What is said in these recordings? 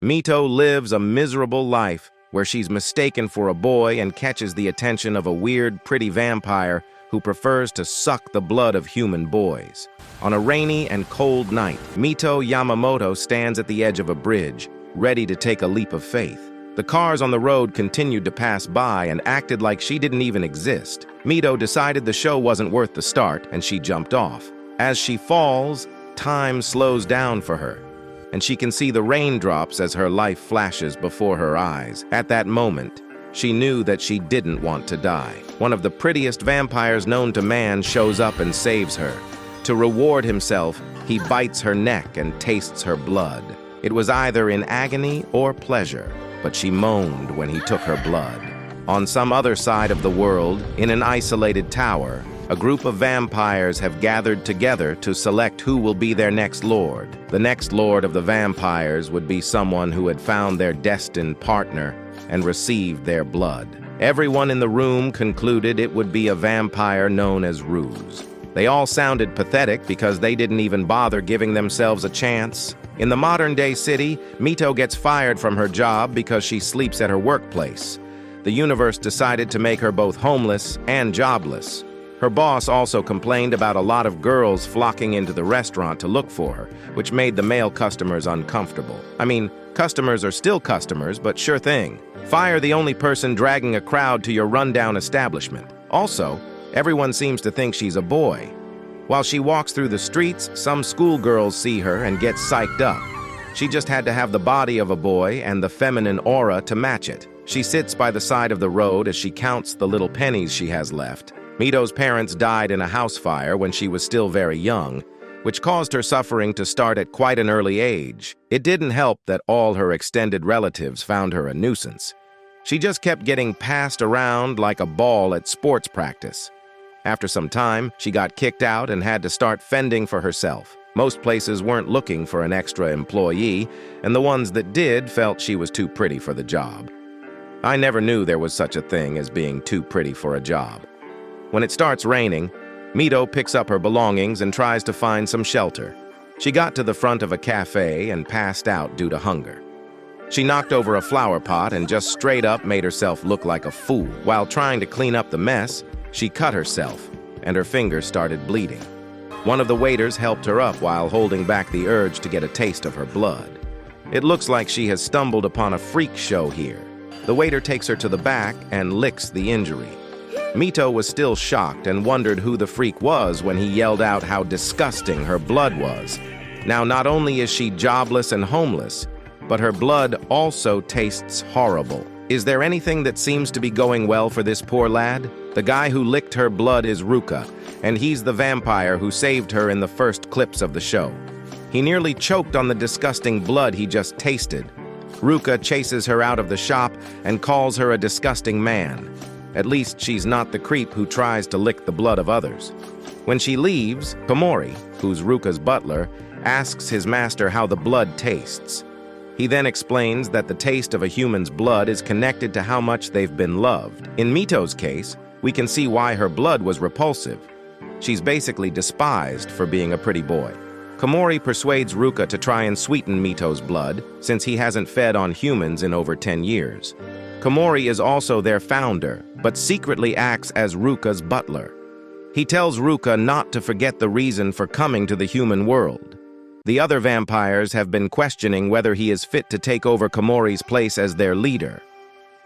Mito lives a miserable life where she's mistaken for a boy and catches the attention of a weird, pretty vampire who prefers to suck the blood of human boys. On a rainy and cold night, Mito Yamamoto stands at the edge of a bridge, ready to take a leap of faith. The cars on the road continued to pass by and acted like she didn't even exist. Mito decided the show wasn't worth the start, and she jumped off. As she falls, time slows down for her, and she can see the raindrops as her life flashes before her eyes. At that moment, she knew that she didn't want to die. One of the prettiest vampires known to man shows up and saves her. To reward himself, he bites her neck and tastes her blood. It was either in agony or pleasure, but she moaned when he took her blood. On some other side of the world, in an isolated tower, a group of vampires have gathered together to select who will be their next lord. The next lord of the vampires would be someone who had found their destined partner and received their blood. Everyone in the room concluded it would be a vampire known as Ruse. They all sounded pathetic because they didn't even bother giving themselves a chance. In the modern-day city, Mito gets fired from her job because she sleeps at her workplace. The universe decided to make her both homeless and jobless. Her boss also complained about a lot of girls flocking into the restaurant to look for her, which made the male customers uncomfortable. I mean, customers are still customers, but sure thing. Fire the only person dragging a crowd to your rundown establishment. Also, everyone seems to think she's a boy. While she walks through the streets, some schoolgirls see her and get psyched up. She just had to have the body of a boy and the feminine aura to match it. She sits by the side of the road as she counts the little pennies she has left. Mito's parents died in a house fire when she was still very young, which caused her suffering to start at quite an early age. It didn't help that all her extended relatives found her a nuisance. She just kept getting passed around like a ball at sports practice. After some time, she got kicked out and had to start fending for herself. Most places weren't looking for an extra employee, and the ones that did felt she was too pretty for the job. I never knew there was such a thing as being too pretty for a job. When it starts raining, Mito picks up her belongings and tries to find some shelter. She got to the front of a cafe and passed out due to hunger. She knocked over a flower pot and just straight up made herself look like a fool. While trying to clean up the mess, she cut herself, and her fingers started bleeding. One of the waiters helped her up while holding back the urge to get a taste of her blood. It looks like she has stumbled upon a freak show here. The waiter takes her to the back and licks the injury. Mito was still shocked and wondered who the freak was when he yelled out how disgusting her blood was. Now, not only is she jobless and homeless, but her blood also tastes horrible. Is there anything that seems to be going well for this poor lad? The guy who licked her blood is Ruka, and he's the vampire who saved her in the first clips of the show. He nearly choked on the disgusting blood he just tasted. Ruka chases her out of the shop and calls her a disgusting man. At least she's not the creep who tries to lick the blood of others. When she leaves, Komori, who's Ruka's butler, asks his master how the blood tastes. He then explains that the taste of a human's blood is connected to how much they've been loved. In Mito's case, we can see why her blood was repulsive. She's basically despised for being a pretty boy. Komori persuades Ruka to try and sweeten Mito's blood, since he hasn't fed on humans in over 10 years. Komori is also their founder, but secretly acts as Ruka's butler. He tells Ruka not to forget the reason for coming to the human world. The other vampires have been questioning whether he is fit to take over Komori's place as their leader.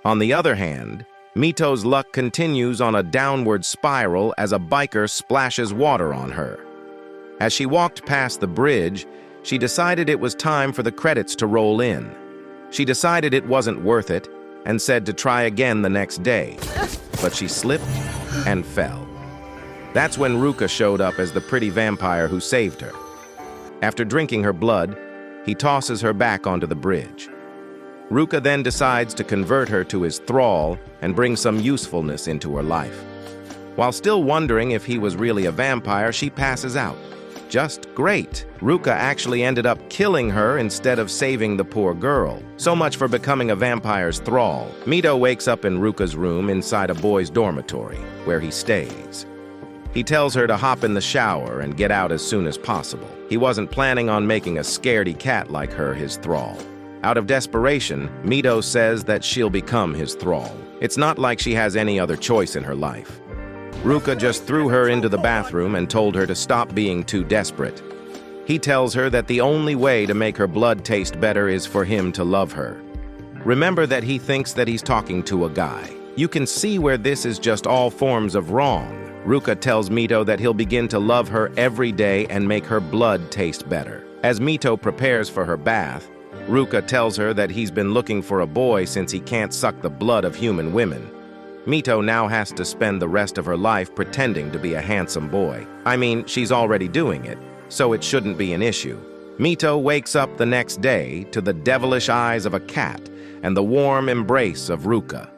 On the other hand, Mito's luck continues on a downward spiral as a biker splashes water on her. As she walked past the bridge, she decided it was time for the credits to roll in. She decided it wasn't worth it and said to try again the next day, but she slipped and fell. That's when Ruka showed up as the pretty vampire who saved her. After drinking her blood, he tosses her back onto the bridge. Ruka then decides to convert her to his thrall and bring some usefulness into her life. While still wondering if he was really a vampire, she passes out. Just great. Ruka actually ended up killing her instead of saving the poor girl. So much for becoming a vampire's thrall. Mito wakes up in Ruka's room inside a boy's dormitory, where he stays. He tells her to hop in the shower and get out as soon as possible. He wasn't planning on making a scaredy cat like her his thrall. Out of desperation, Mito says that she'll become his thrall. It's not like she has any other choice in her life. Ruka just threw her into the bathroom and told her to stop being too desperate. He tells her that the only way to make her blood taste better is for him to love her. Remember that he thinks that he's talking to a guy. You can see where this is just all forms of wrong. Ruka tells Mito that he'll begin to love her every day and make her blood taste better. As Mito prepares for her bath, Ruka tells her that he's been looking for a boy since he can't suck the blood of human women. Mito now has to spend the rest of her life pretending to be a handsome boy. I mean, she's already doing it, so it shouldn't be an issue. Mito wakes up the next day to the devilish eyes of a cat and the warm embrace of Ruka.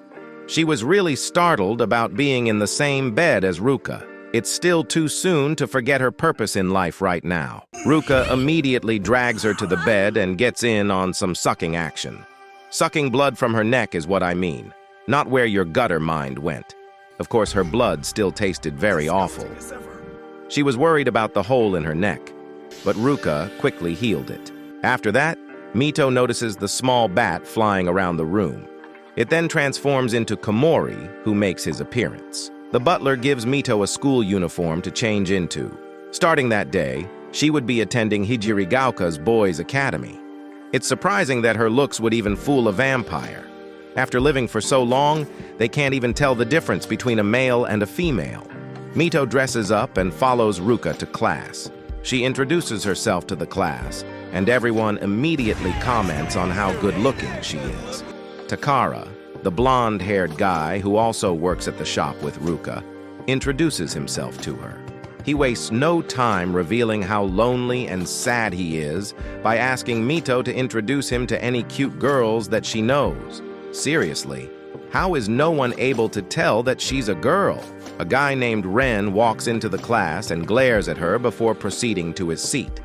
She was really startled about being in the same bed as Ruka. It's still too soon to forget her purpose in life right now. Ruka immediately drags her to the bed and gets in on some sucking action. Sucking blood from her neck is what I mean, not where your gutter mind went. Of course, her blood still tasted very awful. She was worried about the hole in her neck, but Ruka quickly healed it. After that, Mito notices the small bat flying around the room. It then transforms into Komori, who makes his appearance. The butler gives Mito a school uniform to change into. Starting that day, she would be attending Hijirigauka's boys' academy. It's surprising that her looks would even fool a vampire. After living for so long, they can't even tell the difference between a male and a female. Mito dresses up and follows Ruka to class. She introduces herself to the class, and everyone immediately comments on how good-looking she is. Takara, the blonde-haired guy who also works at the shop with Ruka, introduces himself to her. He wastes no time revealing how lonely and sad he is by asking Mito to introduce him to any cute girls that she knows. Seriously, how is no one able to tell that she's a girl? A guy named Ren walks into the class and glares at her before proceeding to his seat.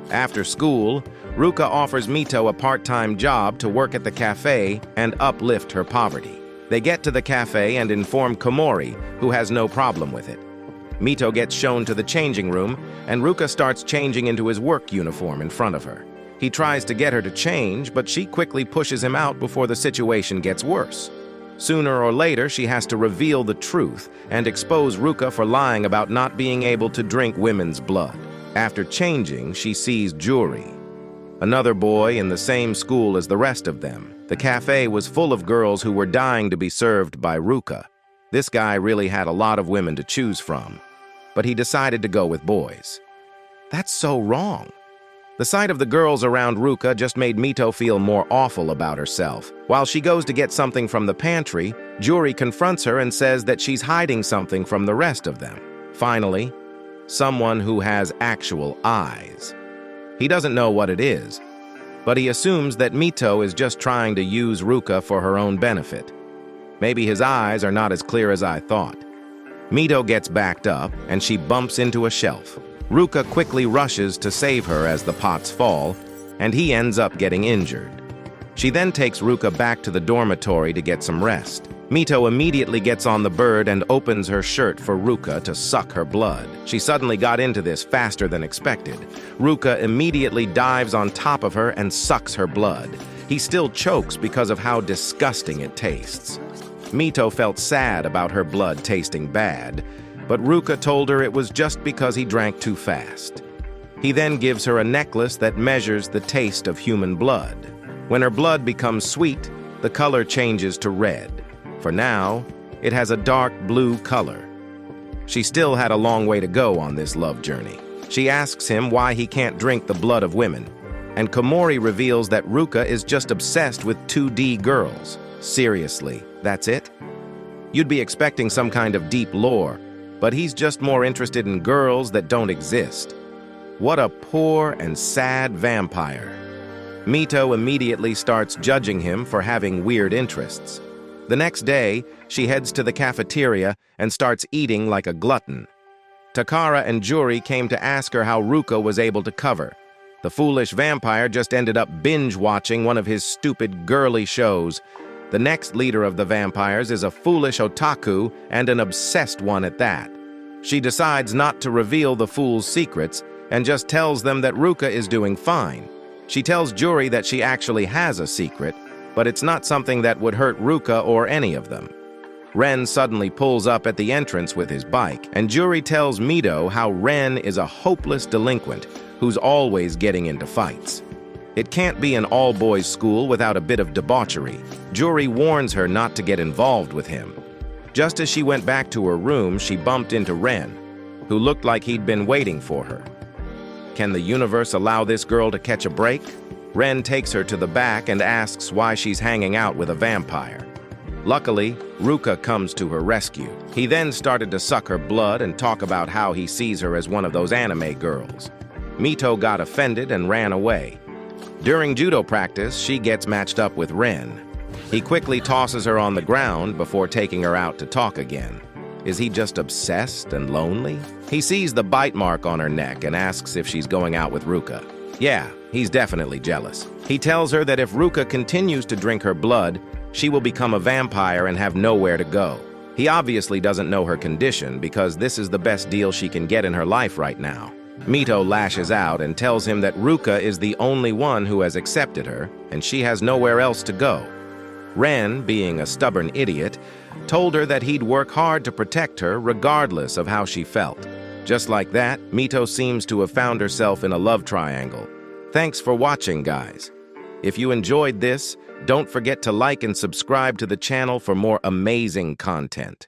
After school, Ruka offers Mito a part-time job to work at the cafe and uplift her poverty. They get to the cafe and inform Komori, who has no problem with it. Mito gets shown to the changing room, and Ruka starts changing into his work uniform in front of her. He tries to get her to change, but she quickly pushes him out before the situation gets worse. Sooner or later, she has to reveal the truth and expose Ruka for lying about not being able to drink women's blood. After changing, she sees Juri, another boy in the same school as the rest of them. The cafe was full of girls who were dying to be served by Ruka. This guy really had a lot of women to choose from, but he decided to go with boys. That's so wrong. The sight of the girls around Ruka just made Mito feel more awful about herself. While she goes to get something from the pantry, Juri confronts her and says that she's hiding something from the rest of them. Finally, someone who has actual eyes. He doesn't know what it is, but he assumes that Mito is just trying to use Ruka for her own benefit. Maybe his eyes are not as clear as I thought. Mito gets backed up, and she bumps into a shelf. Ruka quickly rushes to save her as the pots fall, and he ends up getting injured. She then takes Ruka back to the dormitory to get some rest. Mito immediately gets on the bird and opens her shirt for Ruka to suck her blood. She suddenly got into this faster than expected. Ruka immediately dives on top of her and sucks her blood. He still chokes because of how disgusting it tastes. Mito felt sad about her blood tasting bad, but Ruka told her it was just because he drank too fast. He then gives her a necklace that measures the taste of human blood. When her blood becomes sweet, the color changes to red. For now, it has a dark blue color. She still had a long way to go on this love journey. She asks him why he can't drink the blood of women, and Komori reveals that Ruka is just obsessed with 2D girls. Seriously, that's it? You'd be expecting some kind of deep lore, but he's just more interested in girls that don't exist. What a poor and sad vampire. Mito immediately starts judging him for having weird interests. The next day, she heads to the cafeteria and starts eating like a glutton. Takara and Juri came to ask her how Ruka was able to cover. The foolish vampire just ended up binge-watching one of his stupid girly shows. The next leader of the vampires is a foolish otaku and an obsessed one at that. She decides not to reveal the fool's secrets and just tells them that Ruka is doing fine. She tells Juri that she actually has a secret, but it's not something that would hurt Ruka or any of them. Ren suddenly pulls up at the entrance with his bike, and Juri tells Mito how Ren is a hopeless delinquent who's always getting into fights. It can't be an all-boys school without a bit of debauchery. Juri warns her not to get involved with him. Just as she went back to her room, she bumped into Ren, who looked like he'd been waiting for her. Can the universe allow this girl to catch a break? Ren takes her to the back and asks why she's hanging out with a vampire. Luckily, Ruka comes to her rescue. He then started to suck her blood and talk about how he sees her as one of those anime girls. Mito got offended and ran away. During judo practice, she gets matched up with Ren. He quickly tosses her on the ground before taking her out to talk again. Is he just obsessed and lonely? He sees the bite mark on her neck and asks if she's going out with Ruka. Yeah, he's definitely jealous. He tells her that if Ruka continues to drink her blood, she will become a vampire and have nowhere to go. He obviously doesn't know her condition because this is the best deal she can get in her life right now. Mito lashes out and tells him that Ruka is the only one who has accepted her and she has nowhere else to go. Ren, being a stubborn idiot, told her that he'd work hard to protect her regardless of how she felt. Just like that, Mito seems to have found herself in a love triangle. Thanks for watching, guys. If you enjoyed this, don't forget to like and subscribe to the channel for more amazing content.